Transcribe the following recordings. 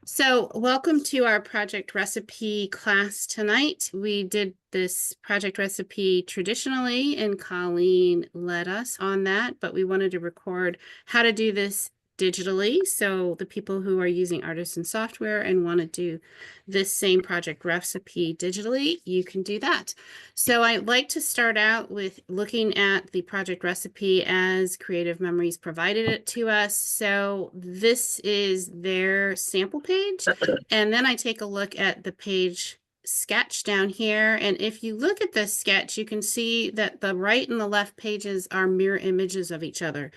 So welcome to our project recipe class tonight. We did this project recipe traditionally and Colleen led us on that, but we wanted to record how to do this digitally. So the people who are using Artisan software and want to do this same project recipe digitally, you can do that. So I'd like to start out with looking at the project recipe as Creative Memories provided it to us. So this is their sample page. And then I take a look at the page sketch down here. And if you look at this sketch, you can see that the right and the left pages are mirror images of each other.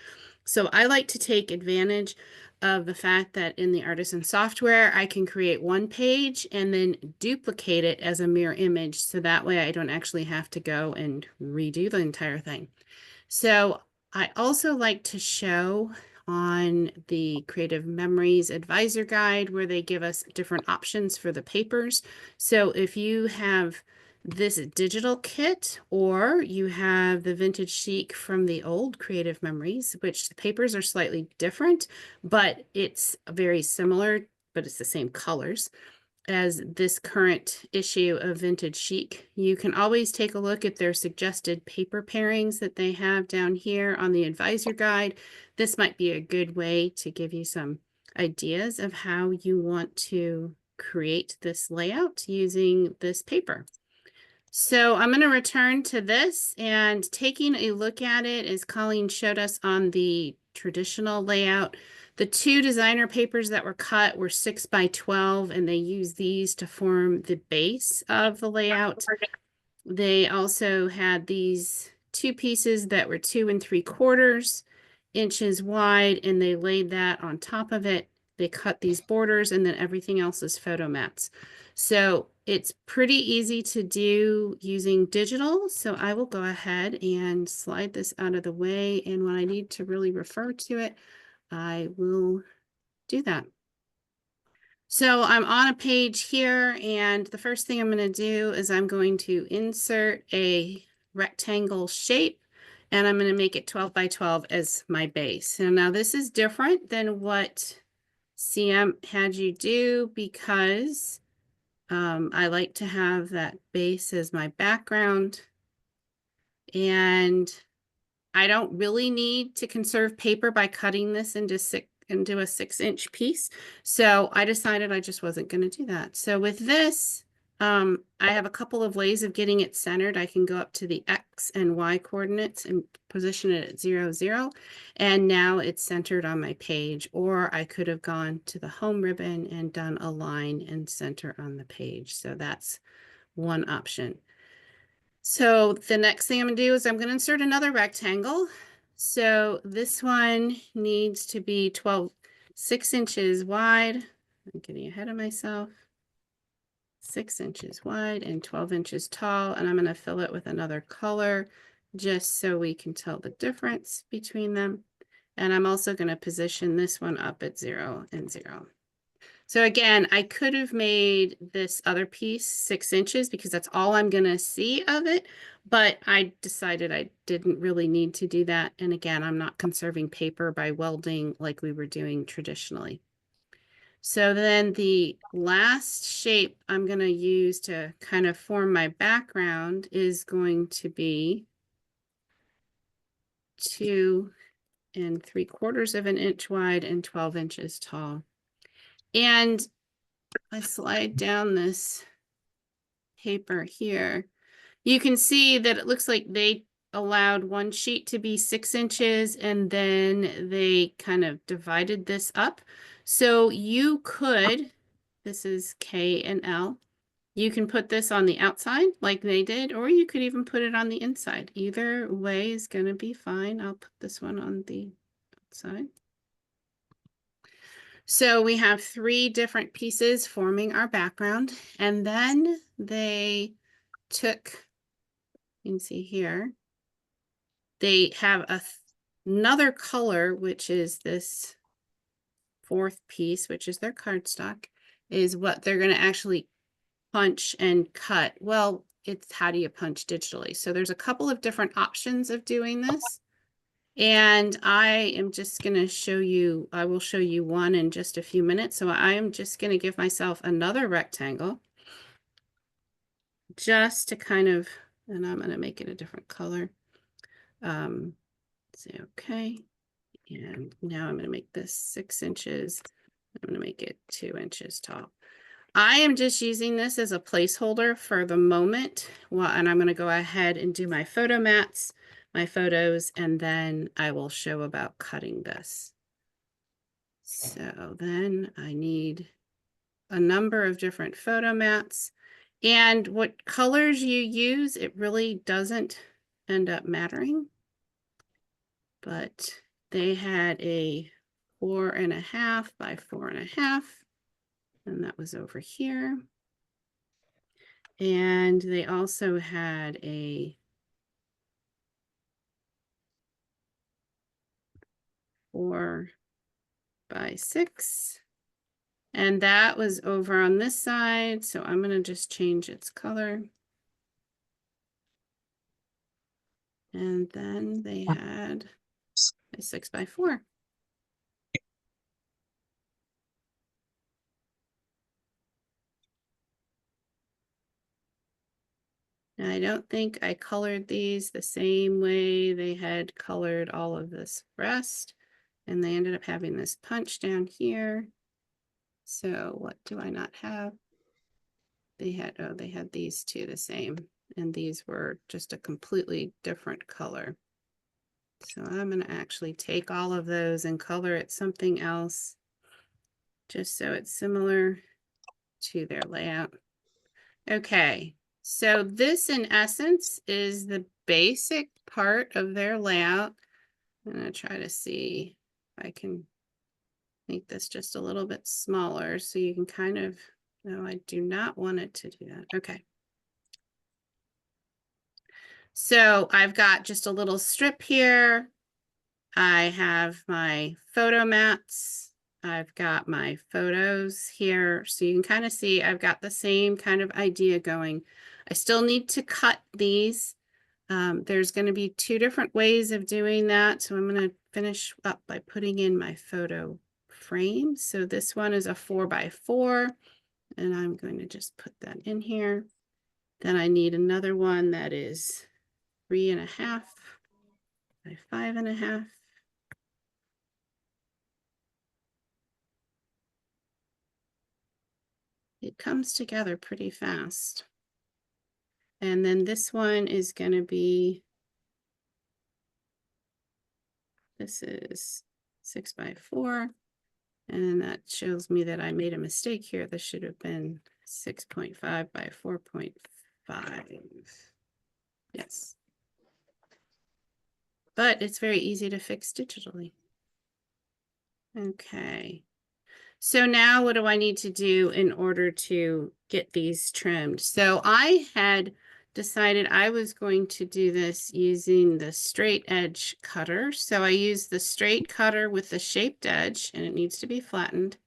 So I like to take advantage of the fact that in the Artisan software, I can create one page and then duplicate it as a mirror image. So that way I don't actually have to go and redo the entire thing. So I also like to show on the Creative Memories Advisor Guide where they give us different options for the papers. So if you have this digital kit or you have the Vintage Chic from the old Creative Memories, which the papers are slightly different, but it's very similar, but it's the same colors as this current issue of Vintage Chic. You can always take a look at their suggested paper pairings that they have down here on the advisor guide. This might be a good way to give you some ideas of how you want to create this layout using this paper. So I'm going to return to this and taking a look at it as Colleen showed us on the traditional layout. The two designer papers that were cut were 6 by 12, and they use these to form the base of the layout. They also had these two pieces that were 2 3/4 inches wide, and they laid that on top of it. They cut these borders, and then everything else is photo mats. So it's pretty easy to do using digital. So I will go ahead and slide this out of the way. And when I need to really refer to it, I will do that. So I'm on a page here, and the first thing I'm going to do is I'm going to insert a rectangle shape, and I'm going to make it 12 by 12 as my base. And now this is different than what CM had you do because I like to have that base as my background. And I don't really need to conserve paper by cutting this into a 6-inch piece. So I decided I just wasn't going to do that. So with this, I have a couple of ways of getting it centered. I can go up to the X and Y coordinates and position it at 0, 0. And now it's centered on my page. Or I could have gone to the home ribbon and done a line and center on the page. So that's one option. So the next thing I'm going to do is I'm going to insert another rectangle. So this one needs to be 6 inches wide. I'm getting ahead of myself. 6 inches wide and 12 inches tall. And I'm going to fill it with another color just so we can tell the difference between them. And I'm also going to position this one up at 0 and 0. So again, I could have made this other piece 6 inches because that's all I'm going to see of it, but I decided I didn't really need to do that. And again, I'm not conserving paper by welding like we were doing traditionally. So then the last shape I'm going to use to kind of form my background is going to be 2 3/4 of an inch wide and 12 inches tall. And I slide down this paper here. You can see that it looks like they allowed one sheet to be 6 inches and then they kind of divided this up. So you could, this is K and L, you can put this on the outside like they did, or you could even put it on the inside. Either way is going to be fine. I'll put this one on the outside. So we have 3 different pieces forming our background, and then they took, you can see here, they have another color, which is this 4th piece, which is their cardstock, is what they're going to actually punch and cut. Well, it's how do you punch digitally? So there's a couple of different options of doing this. And I am just going to show you, I will show you one in just a few minutes. So I am just going to give myself another rectangle just to kind of, and I'm going to make it a different color. Say okay. And now I'm going to make this 6 inches. I'm going to make it 2 inches tall. I am just using this as a placeholder for the moment. Well, and I'm going to go ahead and do my photo mats, my photos, and then I will show about cutting this. So then I need a number of different photo mats. And what colors you use, it really doesn't end up mattering. But they had a 4.5 by 4.5, and that was over here. And they also had a 4 by 6, and that was over on this side. So I'm going to just change its color. And then they had a 6 by 4. And I don't think I colored these the same way they had colored all of this rest. And they ended up having this punch down here. So what do I not have? They had, oh, they had these two the same. And these were just a completely different color. So I'm going to actually take all of those and color it something else, just so it's similar to their layout. Okay, so this in essence is the basic part of their layout. I'm going to try to see if I can make this just a little bit smaller so you can kind of, no, I do not want it to do that. Okay. So I've got just a little strip here. I have my photo mats. I've got my photos here. So you can kind of see I've got the same kind of idea going. I still need to cut these. There's going to be 2 different ways of doing that. So I'm going to finish up by putting in my photo frame. So this one is a 4 by 4, and I'm going to just put that in here. Then I need another one that is 3.5 by 5.5. It comes together pretty fast. And then this one is going to be, this is 6 by 4. And that shows me that I made a mistake here. This should have been 6.5 by 4.5. Yes. But it's very easy to fix digitally. Okay. So now what do I need to do in order to get these trimmed? So I had decided I was going to do this using the straight edge cutter. So I used the straight cutter with the shaped edge, and it needs to be flattened.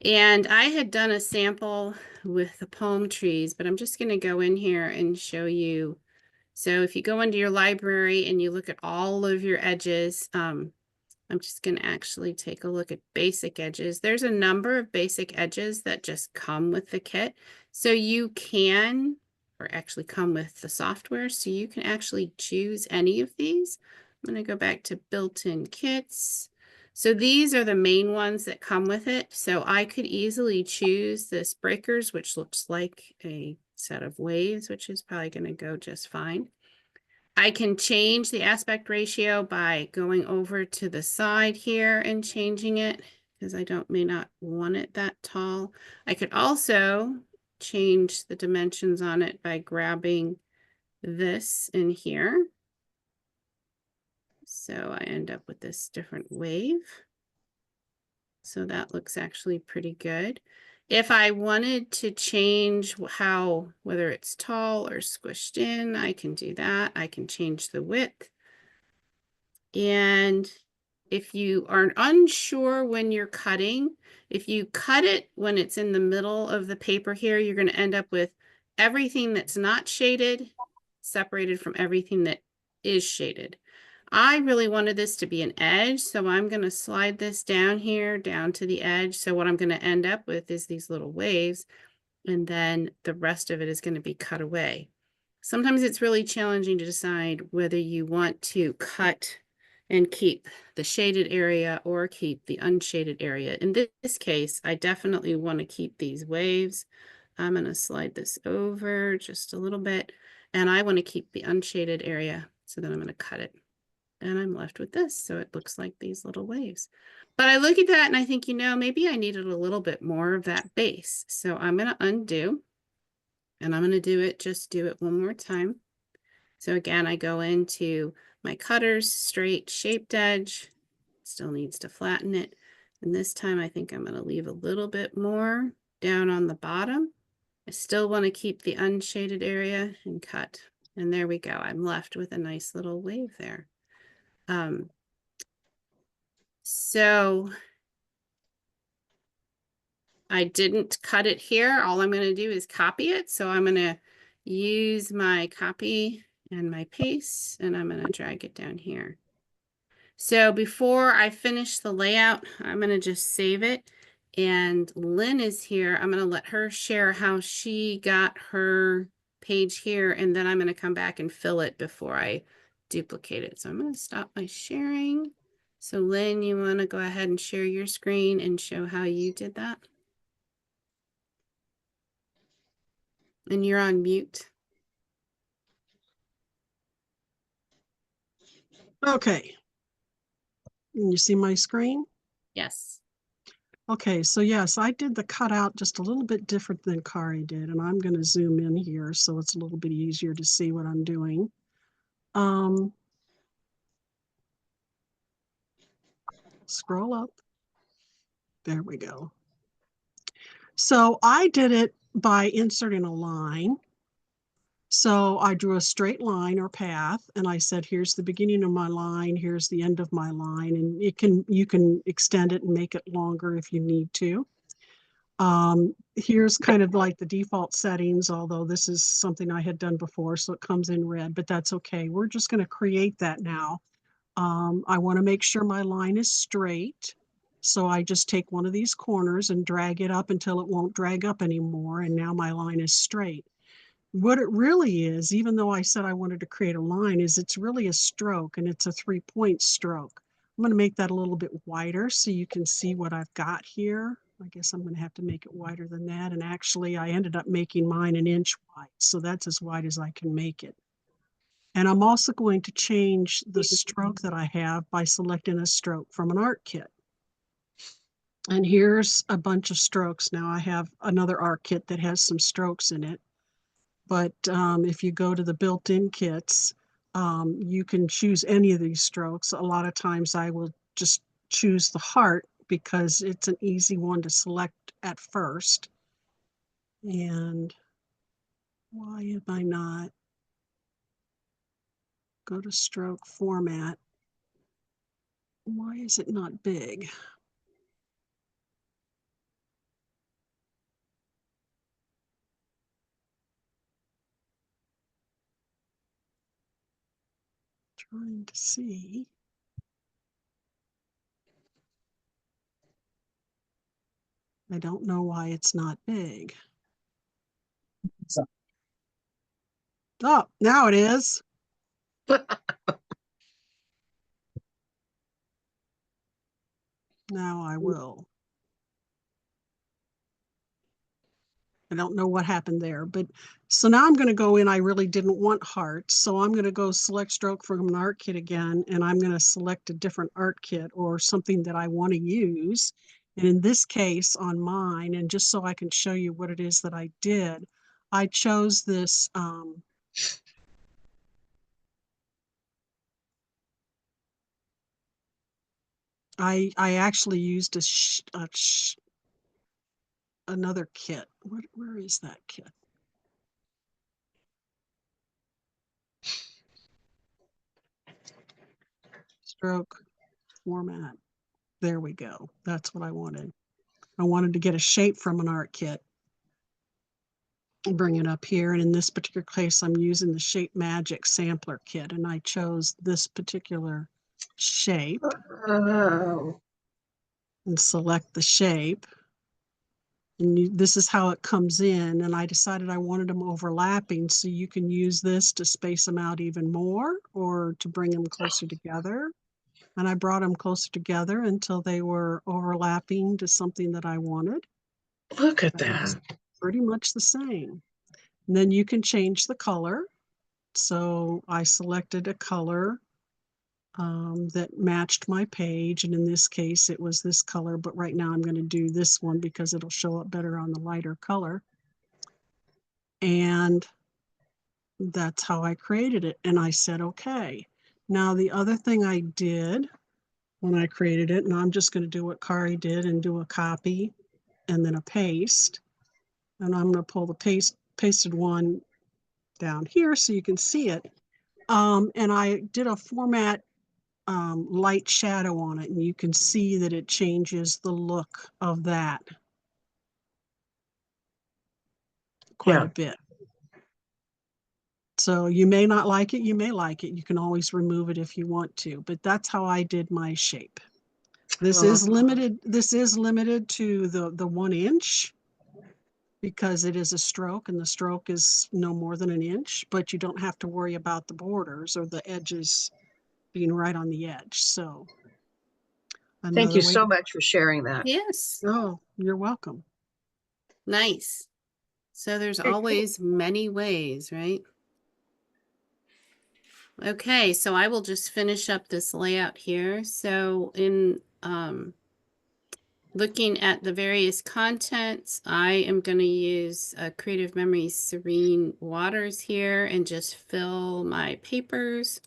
And I had done a sample with the palm trees, but I'm just going to go in here and show you. So if you go into your library and you look at all of your edges, I'm just going to actually take a look at basic edges. There's a number of basic edges that just come with the kit. So you can, or actually come with the software, so you can actually choose any of these. I'm going to go back to built-in kits. So these are the main ones that come with it. So I could easily choose this breakers, which looks like a set of waves, which is probably going to go just fine. I can change the aspect ratio by going over to the side here and changing it, because I may not want it that tall. I could also change the dimensions on it by grabbing this in here. So I end up with this different wave. So that looks actually pretty good. If I wanted to change how, whether it's tall or squished in, I can do that. I can change the width. And if you are unsure when you're cutting, if you cut it when it's in the middle of the paper here, you're going to end up with everything that's not shaded separated from everything that is shaded. I really wanted this to be an edge, so I'm going to slide this down here, down to the edge. So what I'm going to end up with is these little waves, and then the rest of it is going to be cut away. Sometimes it's really challenging to decide whether you want to cut and keep the shaded area or keep the unshaded area. In this case, I definitely want to keep these waves. I'm going to slide this over just a little bit, and I want to keep the unshaded area, so then I'm going to cut it. And I'm left with this, so it looks like these little waves. But I look at that and I think, maybe I needed a little bit more of that base. So I'm going to undo, and I'm going to just do it one more time. So again, I go into my cutter's straight shaped edge, still needs to flatten it. And this time I think I'm going to leave a little bit more down on the bottom. I still want to keep the unshaded area and cut. And there we go. I'm left with a nice little wave there. So I didn't cut it here. All I'm going to do is copy it. So I'm going to use my copy and my paste, and I'm going to drag it down here. So before I finish the layout, I'm going to just save it. And Lynn is here. I'm going to let her share how she got her page here, and then I'm going to come back and fill it before I duplicate it. So I'm going to stop my sharing. So Lynn, you want to go ahead and share your screen and show how you did that? And you're on mute. Okay. Can you see my screen? Yes. Okay, so yes, I did the cutout just a little bit different than Kari did, and I'm going to zoom in here so it's a little bit easier to see what I'm doing. Scroll up. There we go. So I did it by inserting a line. So I drew a straight line or path, and I said, here's the beginning of my line, here's the end of my line, and you can extend it and make it longer if you need to. Here's kind of like the default settings, although this is something I had done before, so it comes in red, but that's okay. We're just going to create that now. I want to make sure my line is straight. So I just take one of these corners and drag it up until it won't drag up anymore. And now my line is straight. What it really is, even though I said I wanted to create a line, is it's really a stroke, and it's a 3-point stroke. I'm going to make that a little bit wider so you can see what I've got here. I guess I'm going to have to make it wider than that. And actually, I ended up making mine an inch wide. So that's as wide as I can make it. And I'm also going to change the stroke that I have by selecting a stroke from an art kit. And here's a bunch of strokes. Now I have another art kit that has some strokes in it. But if you go to the built-in kits, you can choose any of these strokes. A lot of times I will just choose the heart because it's an easy one to select at first. And why am I not? Go to stroke format. Why is it not big? Trying to see. I don't know why it's not big. Oh, now it is. Now I will. I don't know what happened there, but so now I'm going to go in. I really didn't want hearts, so I'm going to go select stroke from an art kit again, and I'm going to select a different art kit or something that I want to use. And in this case on mine, and just so I can show you what it is that I did, I chose this I actually used another kit. Where is that kit? Stroke format. There we go. That's what I wanted. I wanted to get a shape from an art kit. bring it up here. And in this particular case, I'm using the Shape Magic sampler kit, and I chose this particular shape Oh, and select the shape. And this is how it comes in. And I decided I wanted them overlapping, so you can use this to space them out even more or to bring them closer together. And I brought them closer together until they were overlapping to something that I wanted. look at That was that. pretty much the same. And then you can change the color. So I selected a color that matched my page. And in this case, it was this color, but right now I'm going to do this one because it'll show up better on the lighter color. And that's how I created it. And I said, okay. Now the other thing I did when I created it, and I'm just going to do what Kari did and do a copy and then a paste. And I'm going to pull the pasted one down here so you can see it. And I did a format light shadow on it, and you can see that it changes the look of that quite Yeah. a bit. So you may not like it, you may like it. You can always remove it if you want to, but that's how I did my shape. This is limited. This is limited to the 1 inch because it is a stroke, and the stroke is no more than an inch, but you don't have to worry about the borders or the edges being right on the edge. So Thank another you way so to, much for sharing that. Yes, oh, you're welcome. nice. So there's Very cool. always many ways, right? Okay, so I will just finish up this layout here. So in looking at the various contents, I am going to use Creative Memories Serene Waters here and just fill my papers.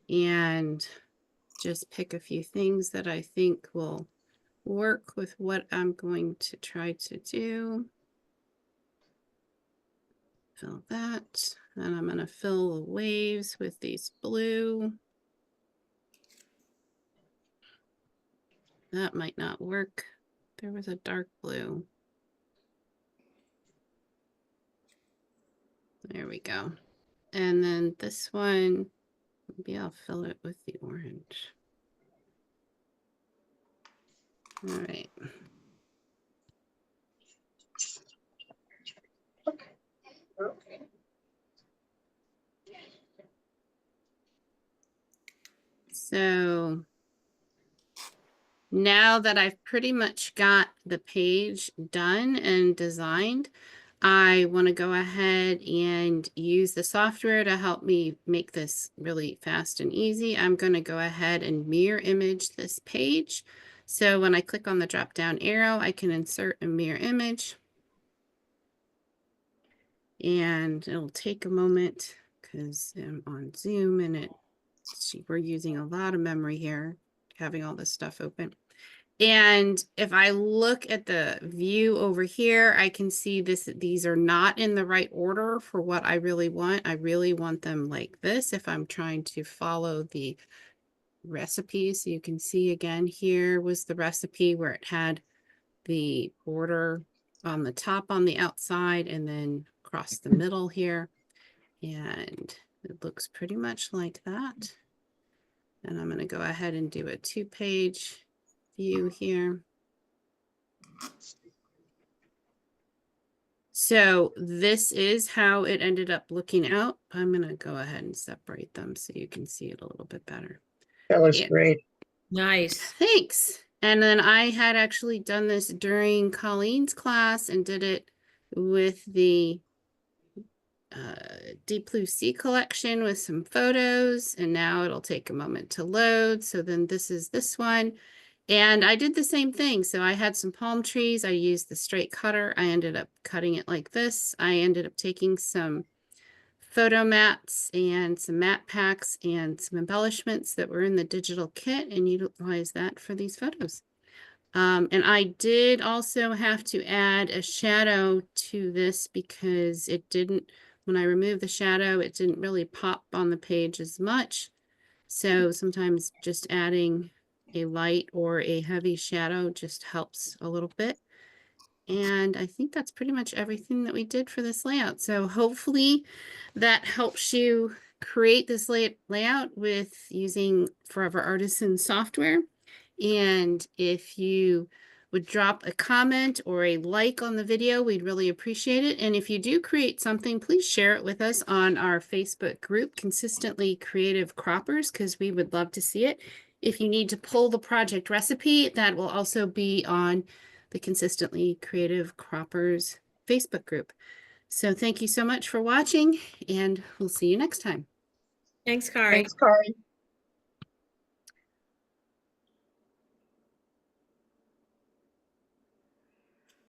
And just pick a few things that I think will work with what I'm going to try to do. Fill that, and I'm going to fill the waves with these blue. That might not work. There was a dark blue. There we go. And then this one, maybe I'll fill it with the orange. All right. Okay. So now that I've pretty much got the page done and designed, I want to go ahead and use the software to help me make this really fast and easy. I'm going to go ahead and mirror image this page. So when I click on the drop down arrow, I can insert a mirror image. And it'll take a moment because I'm on Zoom and we're using a lot of memory here, having all this stuff open. And if I look at the view over here, I can see these are not in the right order for what I really want. I really want them like this if I'm trying to follow the recipe. So you can see again, here was the recipe where it had the border on the top on the outside and then across the middle here. And it looks pretty much like that. And I'm going to go ahead and do a 2-page view here. So this is how it ended up looking out. I'm going to go ahead and separate them so you can see it a little bit better. That was Yeah. great. Nice. Thanks. And then I had actually done this during Colleen's class and did it with the Deep Blue Sea collection with some photos. And now it'll take a moment to load. So then this is this one. And I did the same thing. So I had some palm trees. I used the straight cutter. I ended up cutting it like this. I ended up taking some photo mats and some matte packs and some embellishments that were in the digital kit and utilize that for these photos. And I did also have to add a shadow to this because it didn't, when I removed the shadow, it didn't really pop on the page as much. So sometimes just adding a light or a heavy shadow just helps a little bit. And I think that's pretty much everything that we did for this layout. So hopefully that helps you create this layout with using FOREVER Artisan software. And if you would drop a comment or a like on the video, we'd really appreciate it. And if you do create something, please share it with us on our Facebook group, Consistently Creative Croppers, because we would love to see it. If you need to pull the project recipe, that will also be on the Consistently Creative Croppers Facebook group. So thank you so much for watching, and we'll see you next time. Thanks, Kari. Thanks, Kari.